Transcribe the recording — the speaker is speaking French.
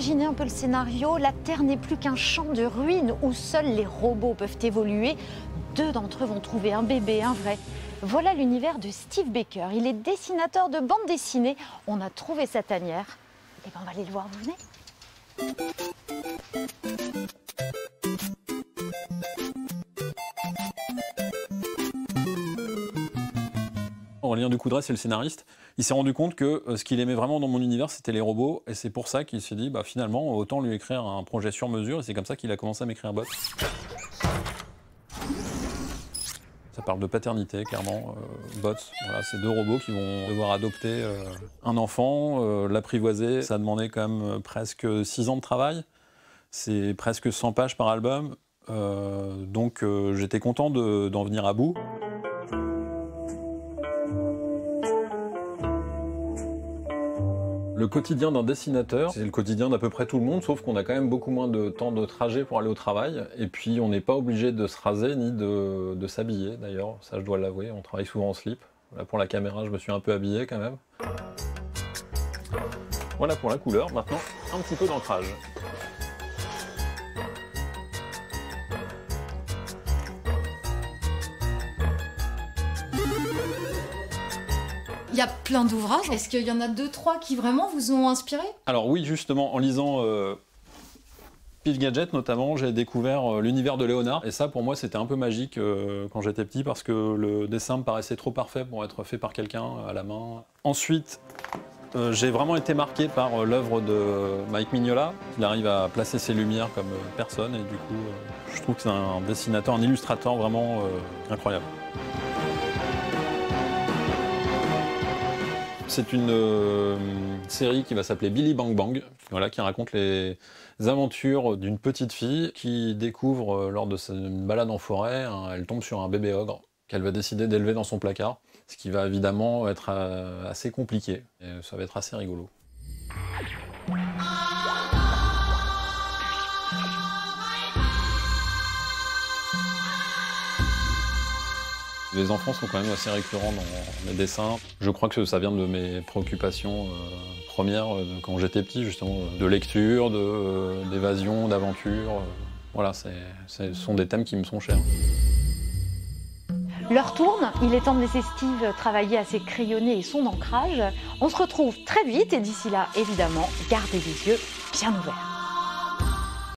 imaginez un peu le scénario. La Terre n'est plus qu'un champ de ruines où seuls les robots peuvent évoluer. 2 d'entre eux vont trouver un bébé, un vrai. Voilà l'univers de Steve Baker. Il est dessinateur de bande dessinée. On a trouvé sa tanière. Et ben on va aller le voir, vous venez? Aurélien Ducoudray, c'est le scénariste. Il s'est rendu compte que ce qu'il aimait vraiment dans mon univers, c'était les robots. Et c'est pour ça qu'il s'est dit, bah, finalement, autant lui écrire un projet sur mesure. Et c'est comme ça qu'il a commencé à m'écrire Bots. Ça parle de paternité, clairement. Bots, voilà, c'est 2 robots qui vont devoir adopter un enfant, l'apprivoiser. Ça a demandé quand même presque 6 ans de travail. C'est presque 100 pages par album. Donc j'étais content d'en venir à bout. Le quotidien d'un dessinateur, c'est le quotidien d'à peu près tout le monde, sauf qu'on a quand même beaucoup moins de temps de trajet pour aller au travail. Et puis on n'est pas obligé de se raser ni de s'habiller d'ailleurs, ça je dois l'avouer, on travaille souvent en slip. Là pour la caméra je me suis un peu habillé quand même. Voilà pour la couleur, maintenant un petit peu d'ancrage. Il y a plein d'ouvrages. Est-ce qu'il y en a 2-3 qui vraiment vous ont inspiré? Alors oui, justement, en lisant Pif Gadget notamment, j'ai découvert l'univers de Léonard. Et ça, pour moi, c'était un peu magique quand j'étais petit parce que le dessin me paraissait trop parfait pour être fait par quelqu'un à la main. Ensuite, j'ai vraiment été marqué par l'œuvre de Mike Mignola. Il arrive à placer ses lumières comme personne et du coup, je trouve que c'est un dessinateur, un illustrateur vraiment incroyable. C'est une série qui va s'appeler Billy Bang Bang, voilà, qui raconte les aventures d'une petite fille qui découvre lors de une balade en forêt, elle tombe sur un bébé ogre qu'elle va décider d'élever dans son placard, ce qui va évidemment être assez compliqué, et ça va être assez rigolo. Les enfants sont quand même assez récurrents dans mes dessins. Je crois que ça vient de mes préoccupations premières quand j'étais petit, justement, de lecture, d'évasion, d'aventure. Voilà, ce sont des thèmes qui me sont chers. L'heure tourne, il est temps de laisser Steve travailler à ses crayonnés et son ancrage. On se retrouve très vite et d'ici là, évidemment, gardez les yeux bien ouverts.